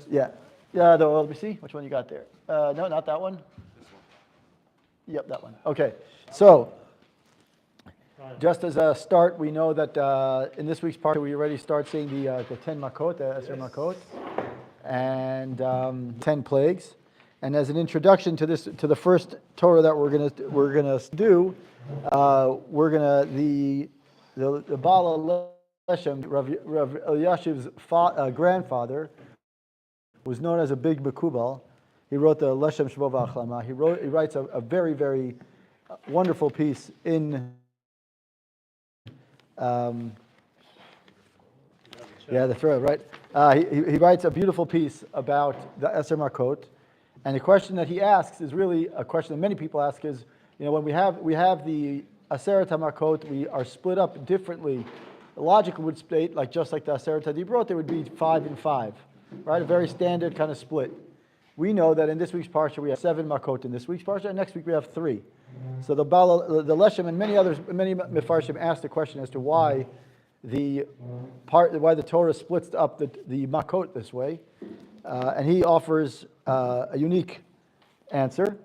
Yeah. Yeah, let me see. Which one you got there? No, not that one. Yep, that one. Okay. So, just as a start, we know that in this week's Parshat, we already start seeing the 10 makot, the Eser makot, and 10 plagues. And as an introduction to this, to the first Torah that we're gonna do, the Baal Leshem, Rav Elyashiv's grandfather, was known as a big Mekubal. He wrote the Leshem Shvova Achlama. He writes a very, very wonderful piece in the throat, right? He writes a beautiful piece about the Eser Makot, and the question that he asks is really a question that many people ask: is, when we have the Aseret HaMakot, we are split up differently. The logic would state just like the Aseret HaDibrot, there would be 5 and 5, right? A very standard kind of split. We know that in this week's Parsha we have 7 Makot in this week's Parsha, and next week we have 3. So the Leshem and many Mefarshim asked the question as to why the Torah splits up the Makot this way, and he offers a unique answer,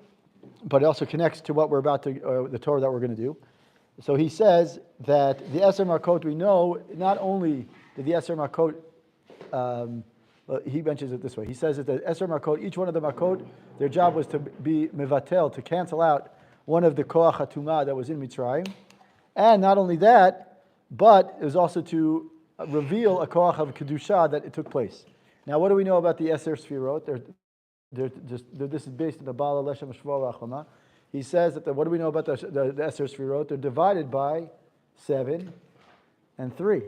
but it also connects to what we're about to the Torah that we're going to do. So he says that the Eser Makot, we know not only did the Eser Makot, he mentions it this way. He says that the Eser Makot, each one of the Makot, their job was to be mevatel, to cancel out one of the Koach HaTumah that was in Mitzrayim. And not only that, but it was also to reveal a Koach of Kedusha that it took place. Now, what do we know about the Eser Sfirot? This is based on the Baal Leshem Shvova Achlama. He says that what do we know about the Eser Sfirot? They're divided by 7 and 3.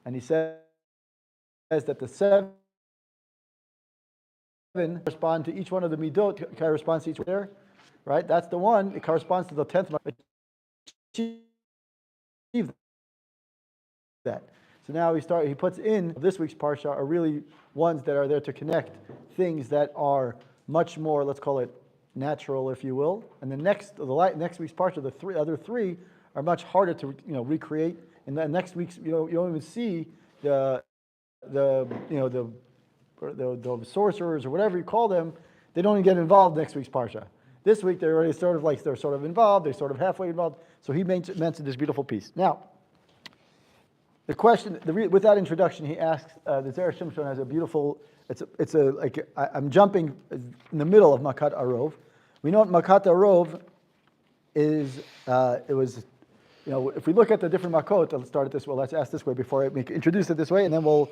And he says that the 7 correspond to each one of the midot, corresponds to each one there, right? That's the one. It corresponds to the 10th. Achieve that. So now he puts in this week's Parsha are really ones that are there to connect things that are much more, let's call it, natural, if you will. And the next week's Parsha, the other three are much harder to recreate. And then next week's you don't even see the sorcerers or whatever you call them. They don't even get involved next week's Parsha. This week they're already sort of involved. They're sort of halfway involved. So he mentioned this beautiful piece. Now, the question, with that introduction, he asks, the Zera Shimshon has a beautiful, I'm jumping in the middle of Makat Arov. We know what Makat Arov is, if we look at the different Makot, let's start it this way, let's ask this way before I introduce it this way, and then we'll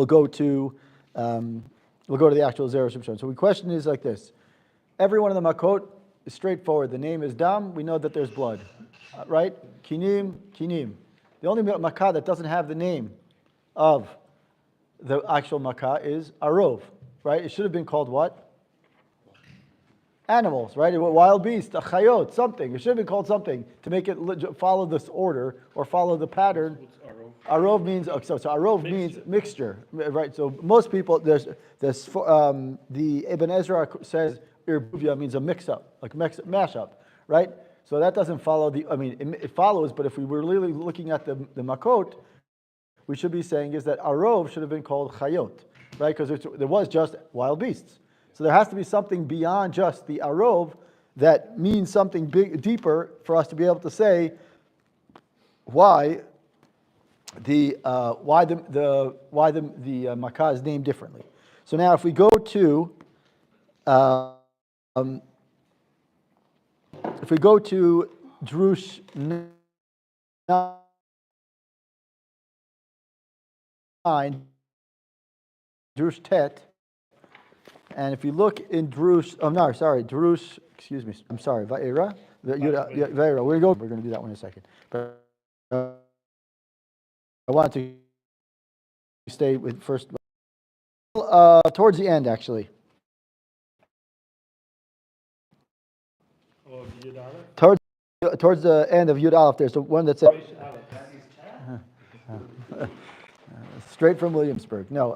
go to the actual Zera Shimshon. So the question is like this. Every one of the Makot is straightforward. The name is Dam, we know that there's blood. Right? Kinim. The only Makkah that doesn't have the name of the actual Makkah is Arov. Right? It should have been called what? Animals, right? Wild beast, a chayot, something. It should have been called something to make it follow this order or follow the pattern. Arov means Arov means mixture, right? So most people the Ibn Ezra says irbuvia means a mix-up, like mash-up, right? So that doesn't follow it follows, but if we were really looking at the Makot, we should be saying is that Arov should have been called Chayot, right? Because there was just wild beasts. So there has to be something beyond just the Arov that means something deeper for us to be able to say why the Makkah is named differently. So now if we go to Drush 9, Drush Tet, and if you look in Drush, Va'era, Va'era. We're going to do that one in a second. But I want to stay with first, towards the end actually. Towards the end of Yud Aleph, there's the one that says straight from Williamsburg. No,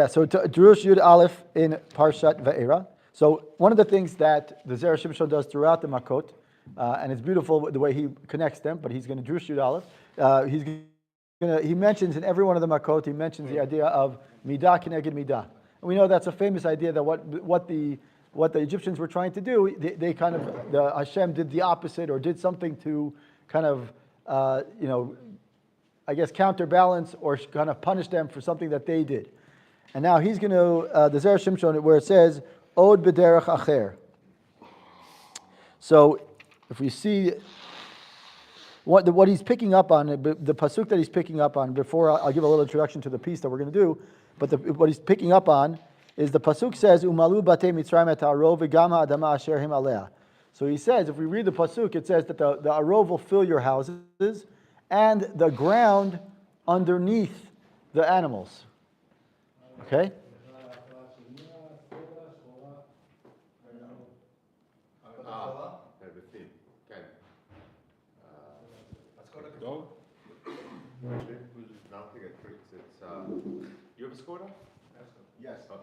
so Drush Yud Aleph in Parshat Va'era. So one of the things that the Zera Shimshon does throughout the Makot, and it's beautiful the way he connects them, but he's going to Drush Yud Aleph. He's going he mentions in every one of the makot, he mentions the idea of midah keneged midah. And we know that's a famous idea that what the Egyptians were trying to do, they kind of, Hashem did the opposite or did something to kind of, I guess counterbalance or kind of punish them for something that they did. And now he's going to, the Zera Shimshon, where it says, Od b'derech acher. So if we see what he's picking up on, the pasuk that he's picking up on, before I'll give a little introduction to the piece that we're going to do, but what he's picking up on is the pasuk says, Umalu batei Mitzrayim et ha'arov v'gam ha'adama asher him alea. So he says, if we read the pasuk, it says that the arov will fill your houses and the ground underneath the animals. Okay? You have a Skoda? Yes. A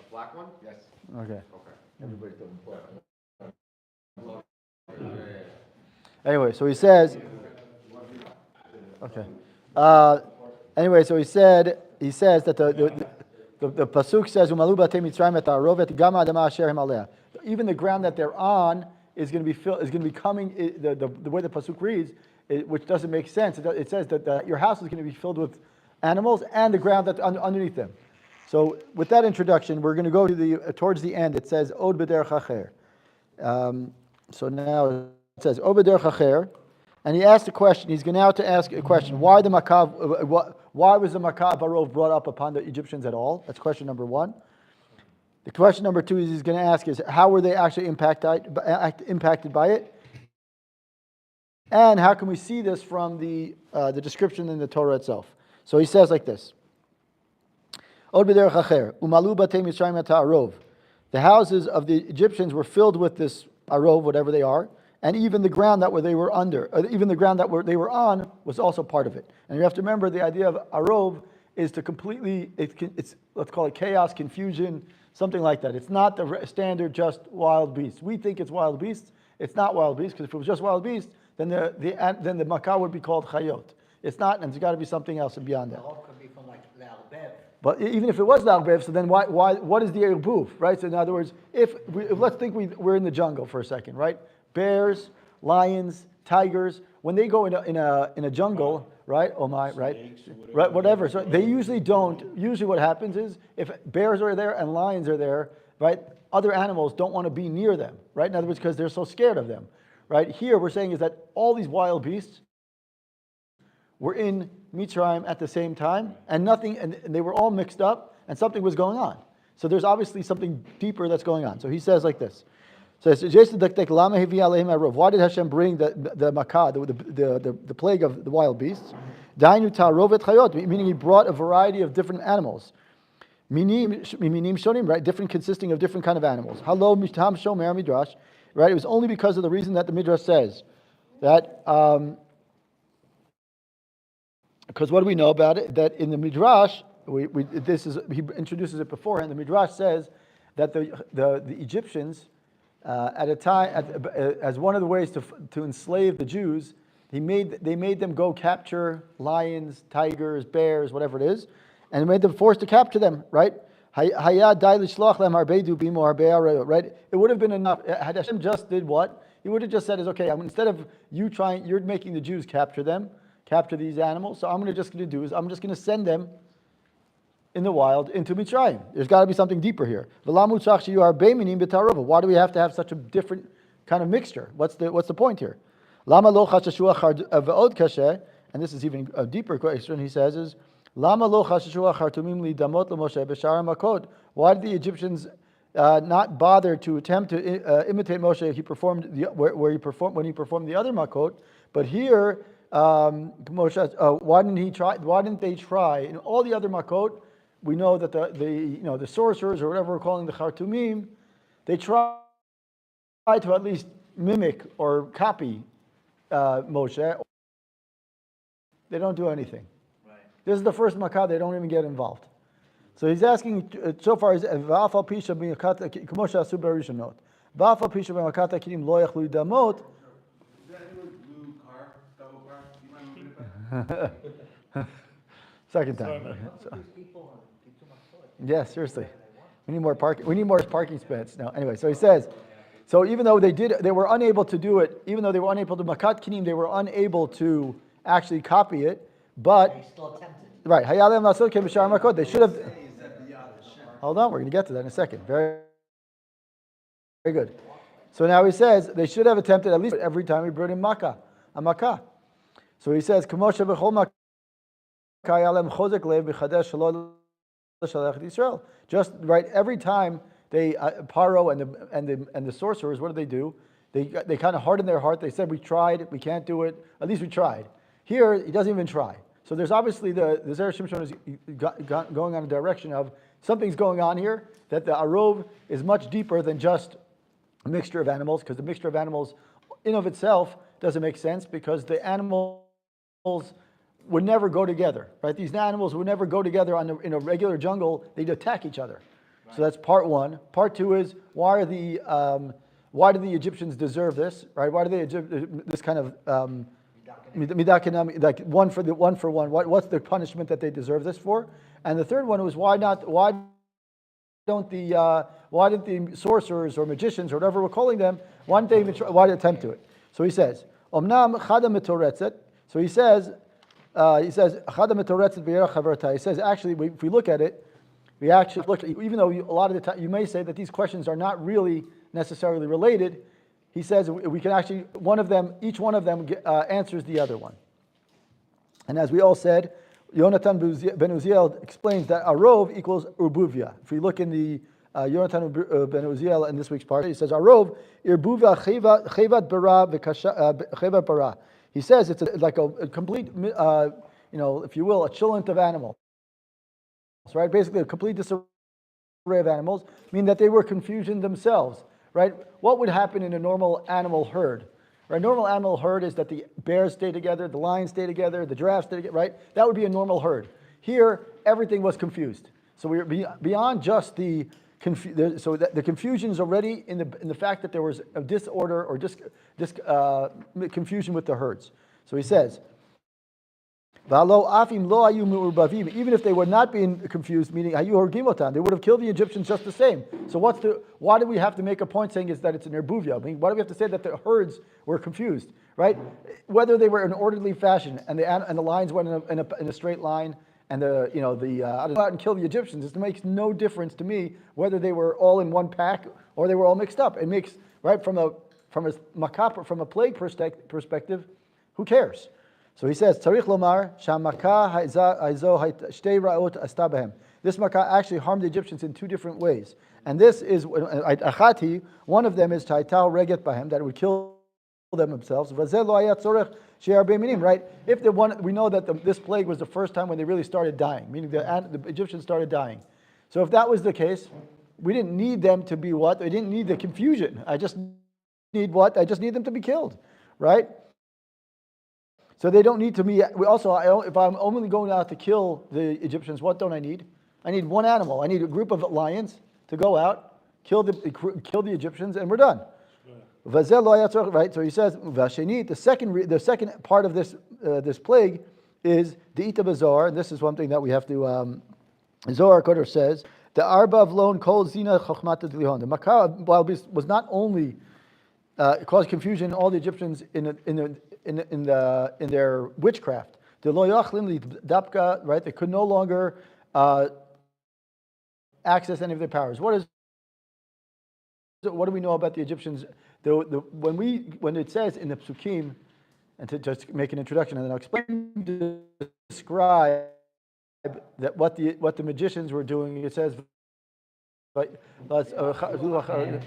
black one? Yes. Okay. Everybody doesn't play. Anyway, so he says. Okay. Anyway, so he says that the pasuk says Umalu batei Mitzrayim et ha'arovet gam ha'adama asher him alea. Even the ground that they're on is going to be becoming the way the pasuk reads, which doesn't make sense. It says that your house is going to be filled with animals and the ground that's underneath them. So with that introduction, we're going to go to towards the end. It says Od b'derech acher. So now it says Od b'derech acher, and he asked a question. He's going now to ask a question. Why was the makav arov brought up upon the Egyptians at all? That's question number one. The question number two he's going to ask is how were they actually impacted by it? And how can we see this from the description in the Torah itself? So he says like this. Od b'derech acher, umalu batei Mitzrayim et ha'arov. The houses of the Egyptians were filled with this arov, whatever they are, and even the ground that they were under, even the ground that they were on was also part of it. And you have to remember the idea of arov is to completely, it's let's call it chaos, confusion, something like that. It's not the standard just wild beasts. We think it's wild beasts. It's not wild beasts, because if it was just wild beasts, then the makah would be called chayot. It's not, and it's got to be something else beyond that. The whole could be from like La'arbev. But even if it was La'arbev, so then what is the Erbuv, right? So in other words, if let's think we're in the jungle for a second, right? Bears, lions, tigers, when they go in a jungle, right? Oh my, right? Right, whatever. So they usually don't. Usually what happens is if bears are there and lions are there, right? Other animals don't want to be near them, right? In other words, because they're so scared of them, right? Here we're saying is that all these wild beasts were in Mitzrayim at the same time, and they were all mixed up, and something was going on. So there's obviously something deeper that's going on. So he says like this. So why did Hashem bring the makah, the plague of the wild beasts? Meaning he brought a variety of different animals. Right? Different, consisting of different kind of animals. Right? It was only because of the reason that the Midrash says that. Because what do we know about it? That in the Midrash, he introduces it beforehand. The Midrash says that the Egyptians, at a time, as one of the ways to enslave the Jews, they made them go capture lions, tigers, bears, whatever it is, and made them forced to capture them. Right? Right? It would have been enough had Hashem just did what he would have just said is okay. Instead of you're making the Jews capture these animals. So I'm just going to send them in the wild into Mitzrayim. There's got to be something deeper here. Why do we have to have such a different kind of mixture? What's the point here? And this is even a deeper question. He says is why did the Egyptians not bother to attempt to imitate Moshe? When he performed the other makot, but here. Why didn't they try? In all the other makot, we know that the sorcerers or whatever we're calling the Khartoumim, they try to at least mimic or copy Moshe. They don't do anything. Right. This is the first makah; they don't even get involved. So he's asking so far is va'afal pisha b'makata k'moshe asu b'rishonot. Va'afal pisha b'makata kidim lo yachlu damot. Second time. These people are too much thought. Yeah, seriously. We need more parking spots. No, anyway, so he says, so even though they were unable to do it, even though they were unable to makat kinim, they were unable to actually copy it, but They still attempted. right, hayalem lasot kem b'shar makot. They should have. Hold on, we're going to get to that in a second. Very, very good. So now he says they should have attempted at least every time we brought in a makkah. So he says, "K'moshe b'chol makkah hayalem chozek lev b'chadesh shalol l'shalach Yisrael." Just right every time they Paro and the sorcerers, what do? They kind of harden their heart. They said, "We tried, we can't do it. At least we tried." Here, he doesn't even try. So there's obviously the Zera Shimshon is going on a direction of something's going on here, that the arov is much deeper than just a mixture of animals, because the mixture of animals in of itself doesn't make sense, because the animals would never go together, right? These animals would never go together in a regular jungle. They'd attack each other. Right. So that's part one. Part two is, why do the Egyptians deserve this, right? Why do they this kind of midakinam, like one for one? What's the punishment that they deserve this for? And the third one was, why didn't the sorcerers or magicians or whatever we're calling them, why didn't they even try, why did they attempt to it? So he says, Omnam chada metoretzet. So he says, chada metoretzet v'yerach haverta. He says, actually, if we look at it, we actually look, even though a lot of the time you may say that these questions are not really necessarily related, he says we can actually, each one of them answers the other one. And as we all said, Yonatan ben Uziel explains that Arov equals Urbuvia. If we look in the Yonatan ben Uziel in this week's part, he says Arov Irbuvia chevat bara chevat bara. He says it's like a complete, if you will, a chillent of animals. Right, basically a complete disarray of animals, meaning that they were confusion themselves. Right, what would happen in a normal animal herd? Right, normal animal herd is that the bears stay together, the lions stay together, the giraffes stay together. Right, that would be a normal herd. Here, everything was confused. So we're beyond just the confusion is already in the fact that there was a disorder or confusion with the herds. So he says, even if they were not being confused, meaning they would have killed the Egyptians just the same. So why do we have to make a point saying is that it's an erbuvia? I mean, why do we have to say that the herds were confused, right? Whether they were in orderly fashion and the lions went in a straight line and I don't go out and kill the Egyptians. It makes no difference to me whether they were all in one pack or they were all mixed up. It makes, right, from a plague perspective, who cares? So he says, Tzarich lomar shamakah haizo shtei ra'ot asta behem. This makah actually harmed the Egyptians in two different ways. And this is, achati, one of them is taital reget bahem, that it would kill them themselves. V'zeh lo hayat tzorech she'er minim, right? If the one, we know that this plague was the first time when they really started dying, meaning the Egyptians started dying. So if that was the case, we didn't need them to be what? We didn't need the confusion. I just need what? I just need them to be killed, right? So they don't need to be. If I'm only going out to kill the Egyptians, what don't I need? I need one animal. I need a group of lions to go out, kill the Egyptians, and we're done. Right. So he says, the second part of this plague is the ita bazar, and this is one thing that we have to. Zohar Kodesh says the arba vlon kol zina chokhmat lihon. The makkah was not only caused confusion in all the Egyptians in their witchcraft. The lo yachlim dapka, right? They could no longer access any of their powers. What do we know about the Egyptians? When it says in the Psukim, and to just make an introduction and then I'll explain, describe that what the magicians were doing. It says, but what's a belatehem?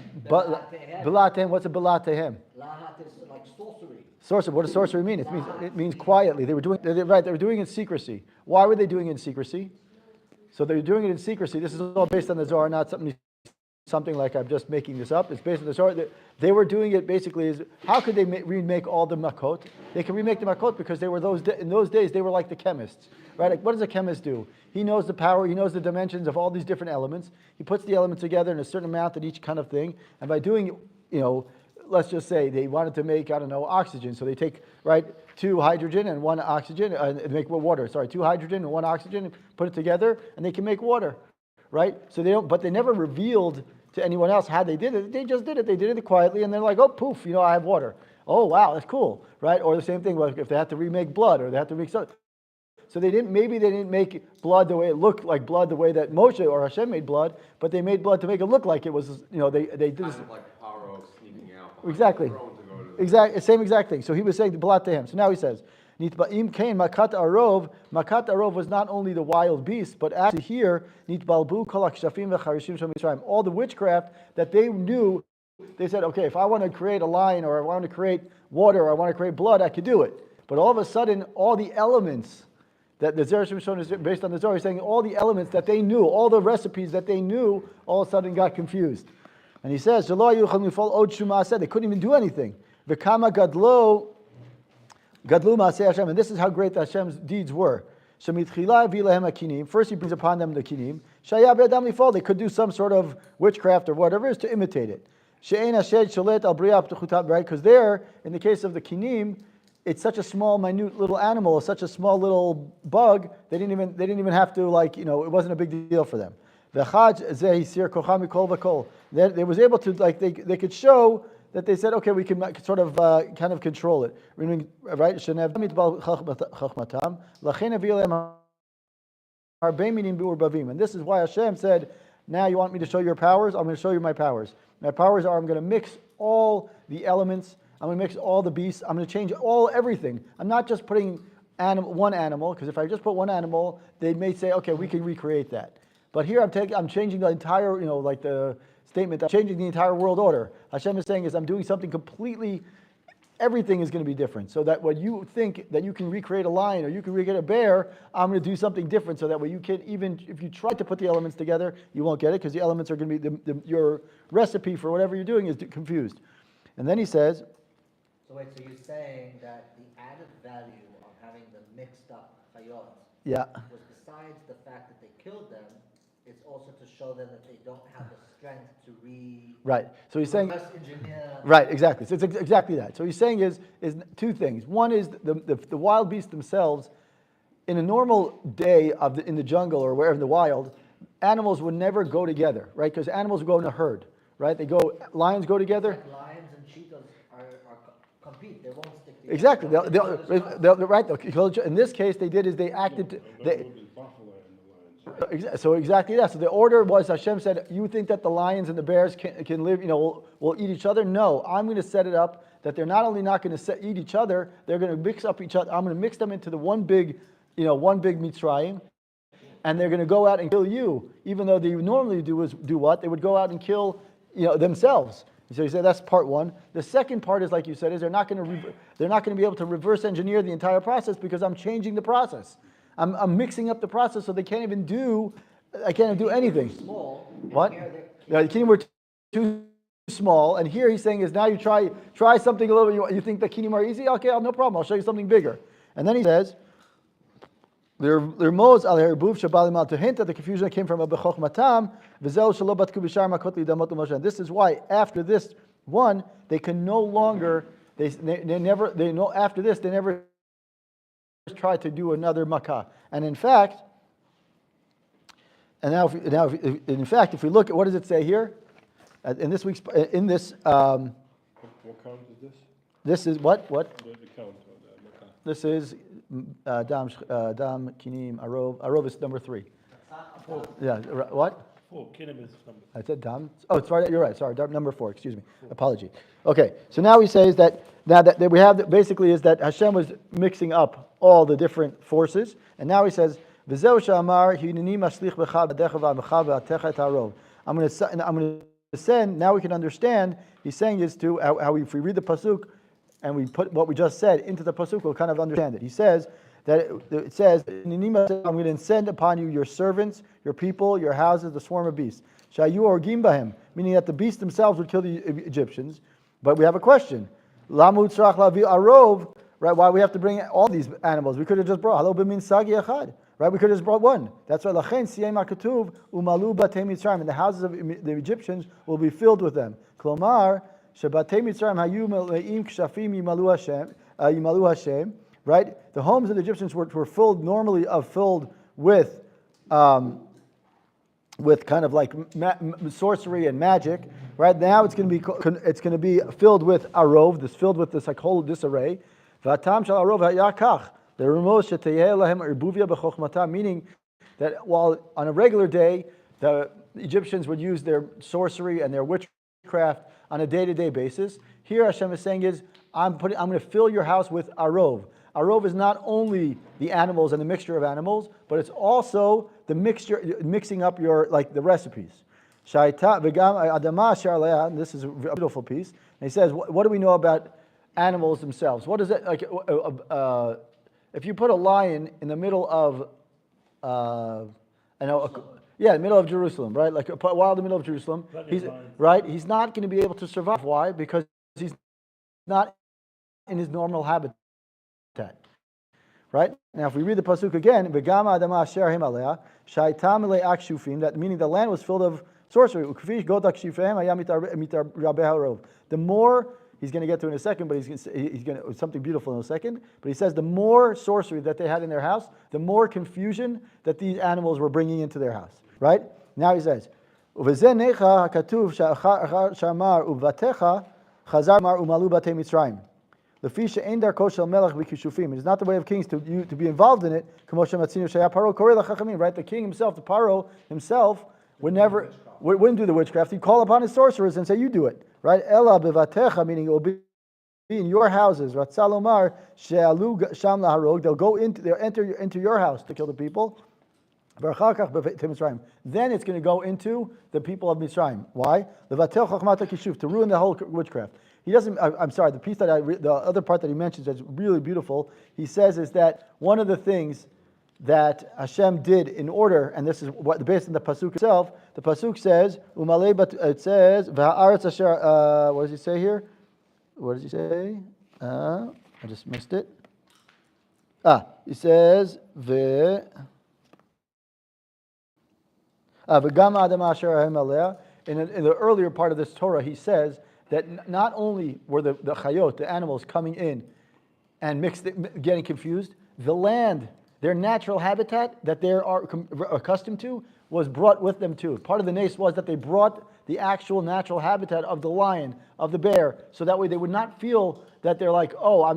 Lahat is like sorcery. Sorcery. What does sorcery mean? It means quietly. They were doing They were doing it in secrecy. Why were they doing it in secrecy? So they were doing it in secrecy. This is all based on the Zohar, not something like I'm just making this up. It's based on the Zohar. They were doing it basically is, how could they remake all the makot? They can remake the makot because they were in those days they were like the chemists, right? Like, what does a chemist do? He knows the power, he knows the dimensions of all these different elements. He puts the elements together in a certain amount at each kind of thing, and by doing it, let's just say they wanted to make, oxygen. So they take, right, two hydrogen and one oxygen, make water. Sorry, two hydrogen and one oxygen, put it together, and they can make water, right? So they don't, but they never revealed to anyone else how they did it. They just did it. They did it quietly, and they're like, oh, poof, I have water. Oh, wow, that's cool, right? Or the same thing, like if they had to remake blood, or they had to make something. So maybe they didn't make blood the way it looked like blood, the way that Moshe or Hashem made blood, but they made blood to make it look like it was, they did this. Kind of like Paro sneaking out. Exactly. Same exact thing. So he was saying the blood to him. So now he says, Nitba'im kain makat arov. Makat arov was not only the wild beast, but actually here, nitbalbu kolak shafim v'charishim shel Mitzrayim. All the witchcraft that they knew, they said, okay, if I want to create a lion, or I want to create water, or I want to create blood, I could do it. But all of a sudden, all the elements that the Zera Shimshon is based on the Zohar, saying all the elements that they knew, all the recipes that they knew, all of a sudden got confused. And he says, they couldn't even do anything. V'kama gadlu ma'aseh Hashem, and this is how great Hashem's deeds were. First he brings upon them the kinim. They could do some sort of witchcraft or whatever it is to imitate it. Right? Because there, in the case of the kinim, it's such a small, minute little animal, such a small little bug. They didn't even have to it wasn't a big deal for them. They was able to they could show that they said, okay, we can sort of kind of control it, right? And this is why Hashem said, now you want me to show your powers? I'm going to show you my powers. My powers are I'm going to mix all the elements. I'm going to mix all the beasts. I'm going to change everything. I'm not just putting one animal, because if I just put one animal, they may say, okay, we can recreate that. But here I'm changing the entire, like the statement, I'm changing the entire world order. Hashem is saying I'm doing something completely, everything is going to be different. So that when you think that you can recreate a lion or you can recreate a bear, I'm going to do something different so that way you can, even if you try to put the elements together, you won't get it because the elements are going to be, your recipe for whatever you're doing is confused. And then he says, so you're saying that the added value of having the mixed up chayot was besides the fact that they killed them, it's also to show them that they don't have the strength to right. So he's saying engineer. Right, exactly. So it's exactly that. So he's saying is two things. One is the wild beasts themselves. In a normal day in the jungle or wherever in the wild, animals would never go together, right? Because animals go in a herd, right? Lions go together. Lions and cheetahs are compete. They won't stick together. Exactly. They'll right. In this case, they did is they acted. So exactly that. So the order was Hashem said, "You think that the lions and the bears can live? Will eat each other? No, I'm going to set it up that they're not only not going to eat each other, they're going to mix up each other. I'm going to mix them into the one big Mitzrayim, and they're going to go out and kill you. Even though they normally do what? They would go out and kill themselves." So he said that's part one. The second part is, like you said, is they're not going to be able to reverse engineer the entire process because I'm changing the process. I'm mixing up the process so they can't even do anything. Small. What? The kinim were too small, and here he's saying is now you try something a little bit. You think the kinim are easy? Okay, no problem. I'll show you something bigger. And then he says, to hint at the confusion that came from Abba Chochmatam, and this is why after this one they can no longer after this they never try to do another makkah. And in fact, if we look at what does it say here in this week's what count is this? This is what? The count of the makkah. This is Dam Kinim Arov is number 3. Yeah, what? 4. Kinim is number 3. I said Dam. Oh, it's right. You're right. Sorry, number 4. Excuse me. Apology. Okay, so now he says that we have basically is that Hashem was mixing up all the different forces, and now he says V'zeu she'amar hineni mashlich b'cha b'decha v'amecha v'atecha et harov. I'm going to send. Now we can understand. He's saying is to how if we read the pasuk. And we put what we just said into the pasuk, we'll kind of understand it. He says that it says, "I'm going to send upon you your servants, your people, your houses, the swarm of beasts." Shayu orgim bahem, meaning that the beasts themselves would kill the Egyptians. But we have a question: Lamu tzrach lavi arov, right? Why we have to bring all these animals? We could have just brought halo b'min sagi echad, right? We could have just brought one. That's why lachen siyem hakatuv umalu batei Mitzrayim, and the houses of the Egyptians will be filled with them. Klomar. Shebatei Mitzrayim hayu meleim kshafim yimalu Hashem right? The homes of the Egyptians were filled with kind of like sorcery and magic, right? Now it's going to be filled with arov, filled with this like whole disarray. V'atam shel arov ha'yakach l'remos sheteyeh lahem irbuvia b'chokhmata, meaning that while on a regular day the Egyptians would use their sorcery and their witchcraft on a day-to-day basis, here Hashem is saying I'm going to fill your house with arov. Arov is not only the animals and the mixture of animals, but it's also the mixing up the recipes. Shaita v'gam adama asher aleha, and this is a beautiful piece. And he says, what do we know about animals themselves? What is it like? If you put a lion in the middle of, the middle of Jerusalem, right? Like wild in the middle of Jerusalem, he's not going to be able to survive. Why? Because he's not in his normal habitat. Right? Now if we read the pasuk again, V'gama adama asher him aleha, shaitam le'ak shufim, that meaning the land was filled of sorcery. The more, he's going to get to in a second, but he's going to something beautiful in a second, but he says the more sorcery that they had in their house, the more confusion that these animals were bringing into their house. Right? Now he says, Uvezen necha hakatuv shamar uvatecha chazar mar umalu batei Mitzrayim. It is not the way of kings to be involved in it. Right? The king himself, the Paro himself, wouldn't do the witchcraft. He'd call upon his sorcerers and say, "You do it." Right? Ela bevatecha, meaning it will be in your houses. Ratzalomar she'alu sham laharog. They'll enter into your house to kill the people. Then it's going to go into the people of Mitzrayim. Why? To ruin the whole witchcraft. He doesn't. I'm sorry. The piece that the other part that he mentions that's really beautiful. He says is that one of the things that Hashem did in order, and this is what based on the pasuk itself. The pasuk says, it says, "V'ha'aretz asher." What does he say here? What does he say? I just missed it. He says, "V'gam adama asher ha'hem aleh." In the earlier part of this Torah, he says that not only were the chayot, the animals, coming in and getting confused, the land, their natural habitat that they are accustomed to, was brought with them too. Part of the nace was that they brought the actual natural habitat of the lion, of the bear, so that way they would not feel that they're like, oh, I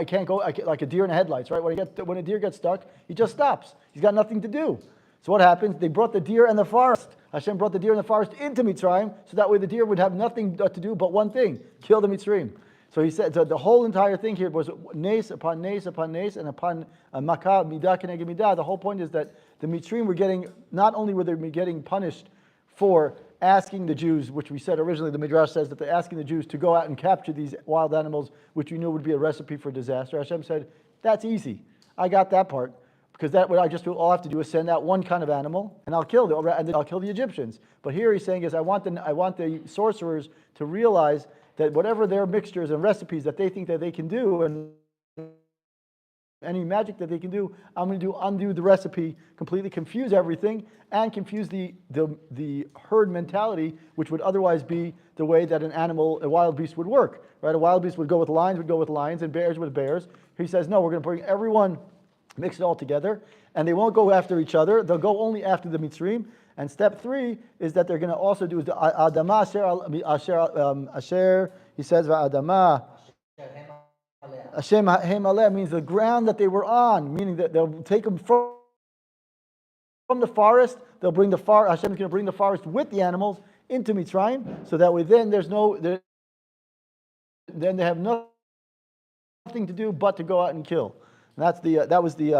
can't go, like a deer in the headlights, right? When a deer gets stuck, he just stops. He's got nothing to do. So what happens? They brought the deer and the forest. Hashem brought the deer and the forest into Mitzrayim, so that way the deer would have nothing to do but one thing: kill the Mitzrayim. So he said, so the whole entire thing here was nace upon nace upon nace, and upon makah midah keneged midah. The whole point is that the Mitzrayim were not only were they getting punished for asking the Jews, which we said originally, the Midrash says that they're asking the Jews to go out and capture these wild animals, which we knew would be a recipe for disaster. Hashem said, that's easy. I got that part. Because all I have to do is send out one kind of animal, and I'll kill the Egyptians. But here he's saying is, I want the sorcerers to realize that whatever their mixtures and recipes that they think that they can do, and any magic that they can do, I'm going to undo the recipe, completely confuse everything, and confuse the herd mentality, which would otherwise be the way that a wild beast would work. Right? A wild beast would go with lions, and bears with bears. He says, no, we're going to bring everyone, mix it all together, and they won't go after each other. They'll go only after the Mitzrayim. And step 3 is that they're going to also do is the Adama Asher. He says Adama Hashem Hem Aleh means the ground that they were on, meaning that they'll take them from the forest. They'll bring the forest. Hashem's going to bring the forest with the animals into Mitzrayim, so that way then then they have nothing to do but to go out and kill. And that was the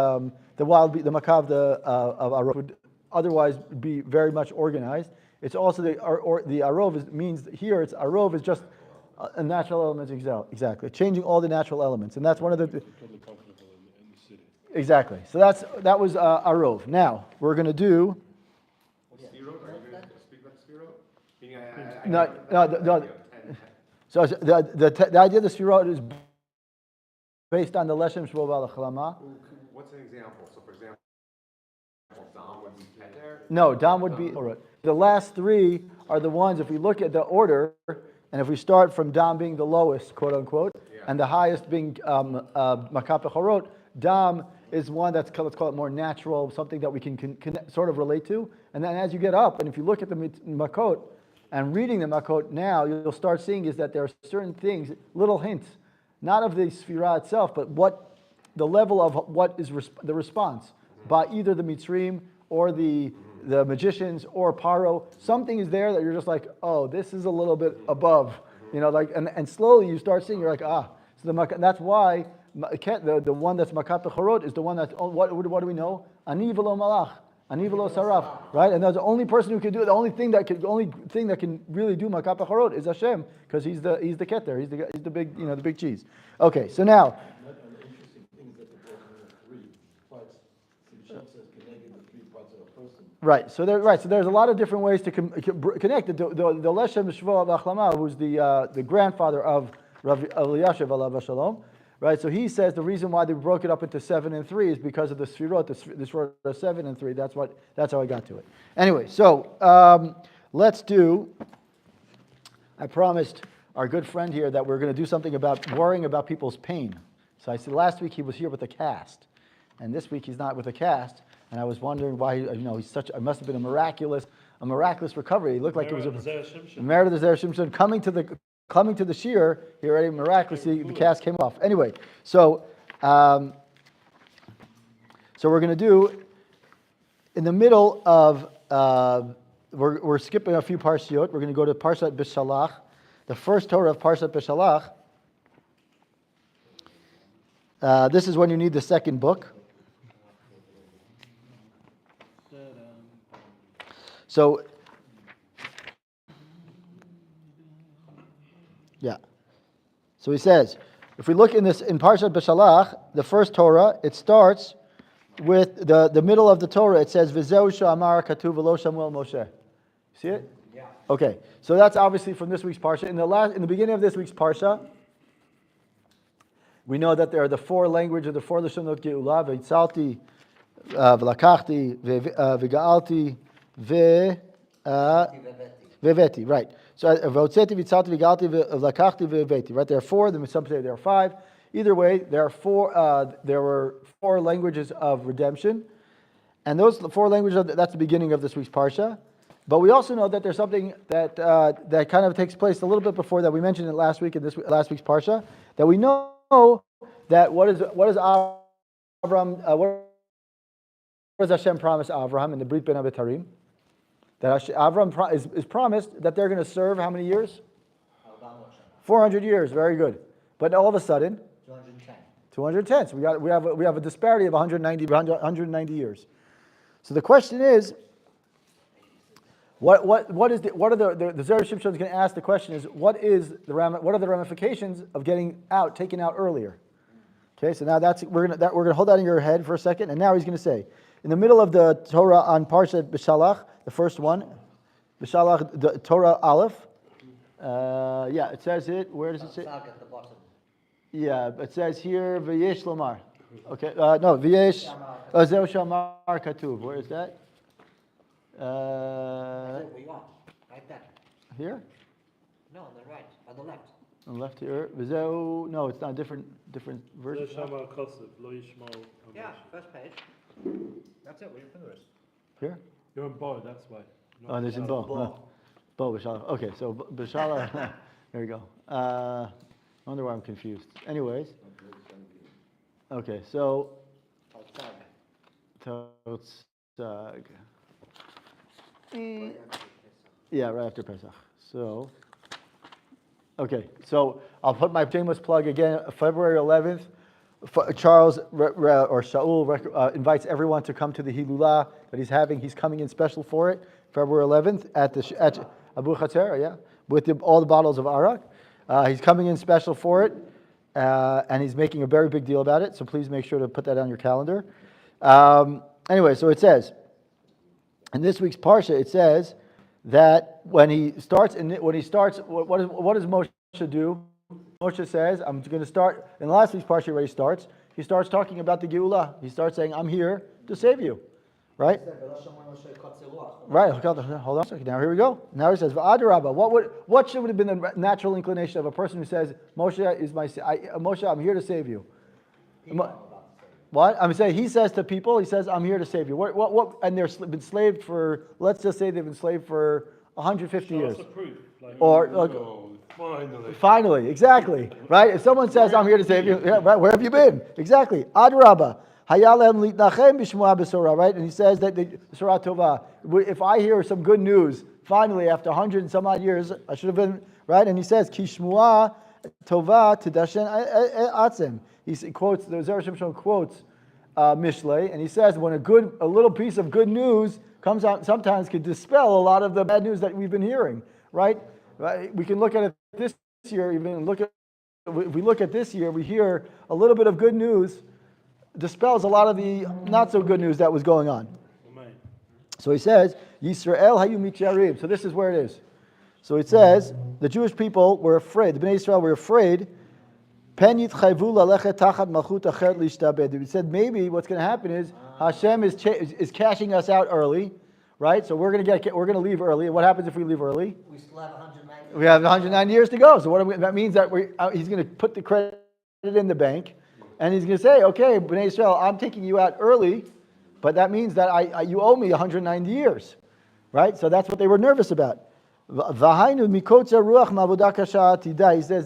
makav of Arov would otherwise be very much organized. It's also the Arov means here it's Arov is just a natural element exactly changing all the natural elements, and that's one of the exactly. So that was Arov. Now we're going to do. No. So the idea of the Sfirot is based on the Leshem Shvo Balachlama. What's an example? So, for example, Dam would be there. No, Dam would be. The last 3 are the ones. If we look at the order, And if we start from Dam being the lowest, quote unquote, and the highest being Makah Pechorot, Dam is one that's, let's call it more natural, something that we can sort of relate to. And then as you get up, and if you look at the Makot, and reading the Makot now, you'll start seeing is that there are certain things, little hints, not of the Sfirah itself, but what the level of what is the response by either the Mitzrim or the magicians or Paro. Something is there that you're just like, oh, this is a little bit above, and slowly you start seeing, you're like, so that's why the one that's Makah Pechorot is the one that's, what do we know? Ani v'lo malach. Ani v'lo saraf, right? And that's the only person who can do it. The only thing that can really do Makah Pechorot is Hashem, because he's the keter, he's the big, the big cheese. Okay, so now. An interesting thing is that the Torah has 3 parts. So Hashem says connecting the 3 parts of a person. Right. So there's a lot of different ways to connect it. The Leshem Shvo Achlama, who's the grandfather of Rav Eliashiv alav Shalom. Right, so he says the reason why they broke it up into 7 and 3 is because of the Sfirot, the Sfirot of 7 and 3. That's how I got to it. Anyway, so let's do. I promised our good friend here that we're going to do something about worrying about people's pain. So I said last week he was here with a cast, and this week he's not with a cast. And I was wondering why. He's such. It must have been a miraculous recovery. He looked like it was a merit of the Zera Shimshon coming to the shear, he already miraculously, the cast came off. Anyway, so we're going to do, in the middle of, we're skipping a few Parshiot. We're going to go to Parshat B'Shalach, the first Torah of Parshat B'Shalach. This is when you need the second book. So, yeah. So he says, if we look in Parshat B'Shalach, the first Torah, it starts with the middle of the Torah. It says, V'zeu she'amar katuv v'lo shamuel Moshe. See it? Yeah. Okay. So that's obviously from this week's Parsha. In the beginning of this week's Parsha, we know that there are the 4 languages, the 4 Lashonot Geula, V'yitzalti, V'lakachti, V'ga'alti, V'veti, right. So, V'otzeti, V'yitzalti, V'ga'alti, V'lakachti, V'veti, right? There are 4, some say there are 5. Either way, there were 4 languages of redemption. And those 4 languages, that's the beginning of this week's Parsha. But we also know that there's something that kind of takes place a little bit before that. We mentioned it last week in last week's Parsha, that we know that what does Hashem promise Avraham in the Brit Ben Abitarim? That Avraham is promised that they're going to serve how many years? 400 years. Very good. But all of a sudden, 210. So we have a disparity of 190 years. So the question is, what are the Zera Shimshon is going to ask the question is, what are the ramifications of taken out earlier? Okay, so now we're going to hold that in your head for a second, and now he's going to say, in the middle of the Torah on Parshat B'Shalach, the first one, B'Shalach, the Torah Aleph. It says it. Where does it say? At the bottom. Yeah, it says here V'yesh Lomar. Okay, no, V'yesh Zeu Shamar Katuv. Where is that? Where you are. Right there. Here? No, on the right, on the left. On the left here. V'zeu. No, it's not a different version. Yeah, first page. That's it. Where your finger is. Here? You're in Bo, that's why. Oh, there's in Bo. Bo B'Shalach. Okay, so B'Shalach. There you go. I wonder why I'm confused. Anyways. Okay, so. Totzag. Yeah, right after Pesach. So. Okay, so I'll put my shameless plug again. February 11th. Charles or Shaul invites everyone to come to the Hilulah that he's having. He's coming in special for it, February 11th at Abu Chater, yeah, with all the bottles of Arak. He's coming in special for it, and he's making a very big deal about it. So please make sure to put that on your calendar. Anyway, so it says in this week's parsha, it says that when he starts, what does Moshe do? Moshe says, I'm going to start, in the last week's parsha where he starts talking about the Geula. He starts saying, I'm here to save you. right? Right. Hold on a second. Now here we go. Now he says, "V'adarabba." What should have been the natural inclination of a person who says, "Moshe is Moshe, I'm here to save you." What? I'm saying he says to people, he says, "I'm here to save you." What? And they've been slaved for. Let's just say they've been slaved for 150 years. Finally, exactly. Right. If someone says, "I'm here to save you," yeah, right? Where have you been? Exactly. Adarabba. Right? And he says that the Surah Tova, if I hear some good news, finally, after 100 and some odd years, I should have been, right? And he says, Kishmua Tova Tidashen Atzem. He quotes, the Zera Shimshon quotes Mishlei, and he says, when a little piece of good news comes out, sometimes can dispel a lot of the bad news that we've been hearing, right? We can look at it this year, if we look at this year, we hear a little bit of good news dispels a lot of the not so good news that was going on. So he says, Yisrael hayu mityarim. So this is where it is. So it says, the Jewish people were afraid, the Bnei Israel were afraid. Pen yitchayvu lalechet tachat malchut acheret lishtabed. He said maybe what's going to happen is Hashem is cashing us out early, right? So we're going to leave early. And what happens if we leave early? We still have 190. We have 190 years to go. So that means that he's going to put the credit in the bank. And he's going to say, okay, Bnei Israel, I'm taking you out early, but that means that you owe me 190 years, right? So that's what they were nervous about. He says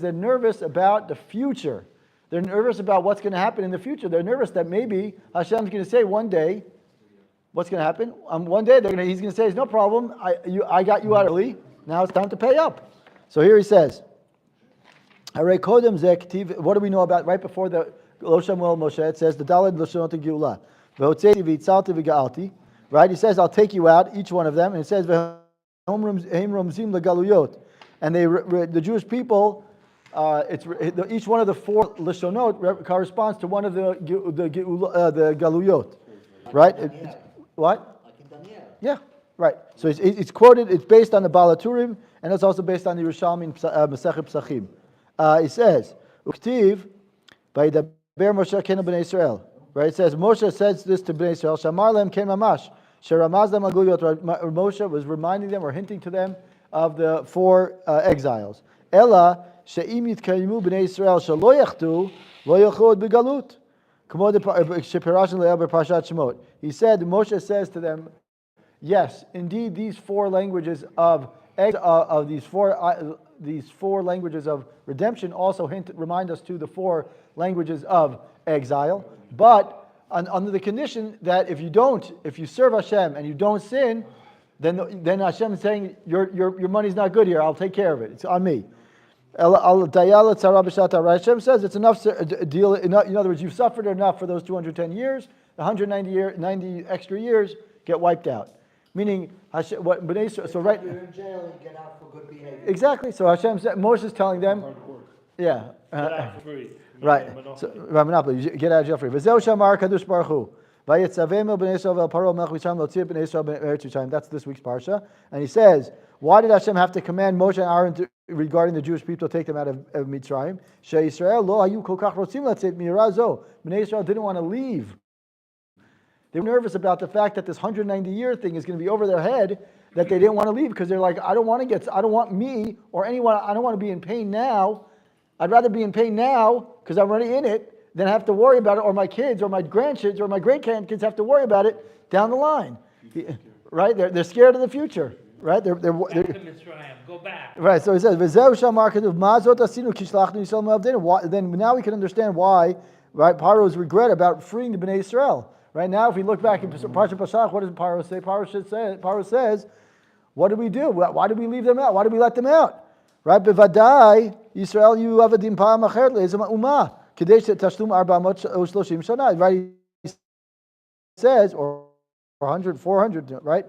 they're nervous about the future. They're nervous about what's going to happen in the future. They're nervous that maybe Hashem's going to say one day, what's going to happen? One day he's going to say, no problem, I got you out early, now it's time to pay up. So here he says, what do we know about right before the Lo Shamuel Moshe? It says the Daled Lashonot Geula. V'hotzeti v'yitzalti v'ga'alti. Right? He says, I'll take you out, each one of them. And it says, V'hem romzim legaluyot. And the Jewish people, each one of the four Lashonot corresponds to one of the galuyot. Right? What? Yeah. Right. So it's quoted. It's based on the Balaturim, and it's also based on the Yerushalmi Masechet Psachim. It says, "Uktiv by Ber Moshe Kenu Bnei Israel." Right? It says Moshe says this to Bnei Israel. Shamar lehem ken mamash. Sheramaz lehem aguliyot. Moshe was reminding them or hinting to them of the four exiles. Ela she'im yitkaymu Bnei Israel shelo yachtu lo yachod begalut. K'mo sheperashin le'el beParshat Shemot. He said, Moshe says to them, yes, indeed, these four languages of these four languages of redemption also remind us to the four languages of exile, but under the condition that if you serve Hashem and you don't sin, then Hashem is saying your money's not good here. I'll take care of it. It's on me. Hashem says it's enough deal. In other words, you've suffered enough for those 210 years. The 90 extra years get wiped out. Meaning, Hashem, so right. You're in jail and get out for good behavior. Exactly. So Hashem said, Moshe is telling them, yeah, Get out for free. right. So, monopoly. You get out of jail free. V'zeu shamar kadosh baruch hu. Vayetzavem el bnei Yisrael el paro melech v'sham lo tzir bnei Yisrael b'eretz Yisrael. That's this week's parsha. And he says, why did Hashem have to command Moshe and Aaron regarding the Jewish people to take them out of Mitzrayim? She Yisrael lo hayu kol kach rotzim latzet mi'irazo. Bnei Yisrael didn't want to leave. They were nervous about the fact that this 190-year thing is going to be over their head, that they didn't want to leave because they're like, I don't want me or anyone, I don't want to be in pain now. I'd rather be in pain now because I'm already in it than have to worry about it, or my kids or my grandkids or my great-grandkids have to worry about it down the line. Right? They're scared of the future. Right? They're Go back. Right. So he says, then now we can understand why, right, Paro's regret about freeing the Bnei Israel. Right now, if we look back in Parshat Parshat, what does Paro say? Paro says, what did we do? Why did we leave them out? Why did we let them out? Right? Bevadai, Yisrael, you have a dimpam acher le'ezem umah. Kadesh tashlum 430 shana. Right? He says, or 400, right?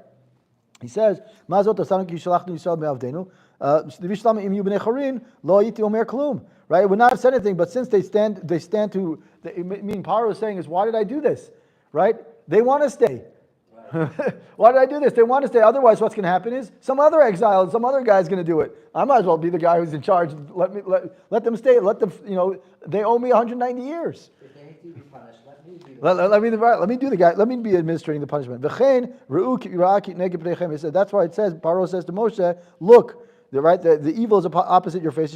He says, Mazot asanu ki shalachnu Yisrael me'avdenu. V'shlam im yu bnei chorin lo yiti omer klum. Right? It would not have said anything, but since they stand to. Meaning, Paro is saying is, why did I do this? Right? They want to stay. Right. Why did I do this? They want to stay. Otherwise, what's going to happen is some other exile, some other guy's going to do it. I might as well be the guy who's in charge. Let them stay. Let them. They owe me 190 years. If they need to be punished, let me be Let me be administrating the punishment. He said, that's why it says, Paro says to Moshe, look, the evil is opposite your face.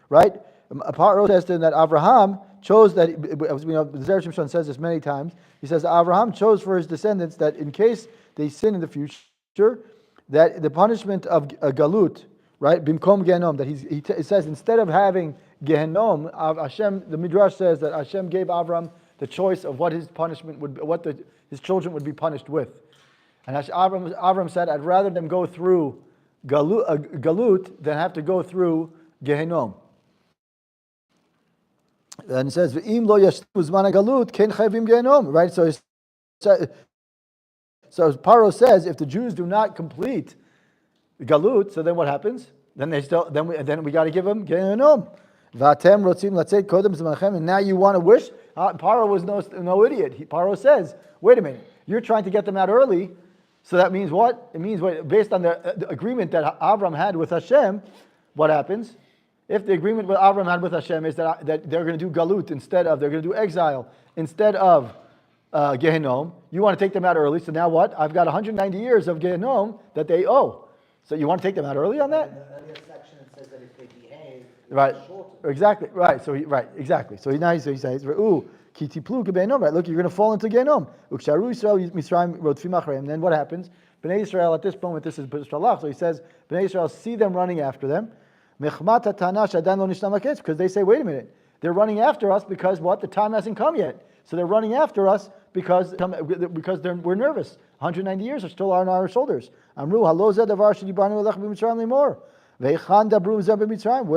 Right? Paro says to him that Abraham chose that, as we know, Zera Shimshon says this many times. He says Abraham chose for his descendants that in case they sin in the future, that the punishment of galut, right, bimkom gehenom, that he says instead of having gehenom, Hashem, the Midrash says that Hashem gave Abraham the choice of what his punishment would, his children would be punished with, and Abraham said, I'd rather them go through galut than have to go through gehenom. And it says, "V'im lo yashtu zman galut ken chayvim gehenom." Right. So Paro says, if the Jews do not complete the galut, so then what happens? Then we got to give them gehenom. V'atem rotzim latzeit kodem zmanchem. And now you want to wish? Paro was no idiot. Paro says, wait a minute, you're trying to get them out early. So that means what? It means based on the agreement that Avram had with Hashem, what happens? If the agreement that Avram had with Hashem is that they're going to do galut they're going to do exile instead of Gehenom, you want to take them out early. So now what? I've got 190 years of Gehenom that they owe. So you want to take them out early on that? In the earlier section it says that if they behave, Right. Exactly. Right. So exactly. So now he says, "Ooh, kitiplu gehenom." Right. Look, you're going to fall into Gehenom. Uksharu Yisrael Mitzrayim rodfim acharayim. And then what happens? Bnei Israel at this moment, this is Shalach. So he says, Bnei Israel see them running after them. Because they say, wait a minute, they're running after us because what? The time hasn't come yet. So they're running after us because we're nervous. 190 years are still on our shoulders. Where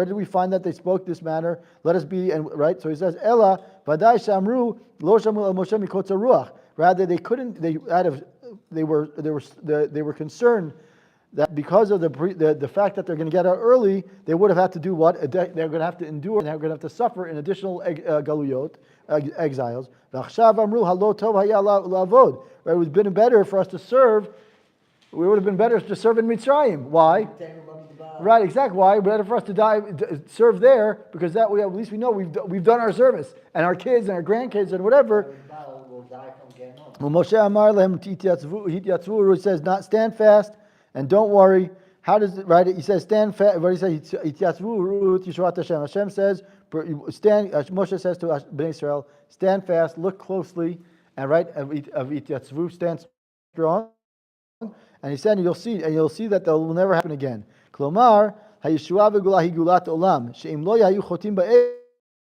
did we find that they spoke this manner? Let us be, and right. So he says, Ella vadai shamru lo shamu el Moshe mikotza ruach. Rather, they couldn't. They were concerned that because of the fact that they're going to get out early, they would have had to do what? They're going to have to endure, they're going to have to suffer in additional galuyot, exiles. Right? It would have been better for us to serve. We would have been better to serve in Mitzrayim. Why? Right, exactly. Why? Better for us to serve there, because that way at least we know we've done our service, and our kids and our grandkids and whatever. Moshe Amar lehem hityatzvu. He says, not stand fast. And don't worry. How does it, right? He says, stand fast. What he says, Hashem says, stand. Moshe says to Bnei Israel, stand fast, look closely, and right of stand strong. And he said, you'll see that that will never happen again. Klomar hayeshua v'gula higulat olam she'im lo yayu chotim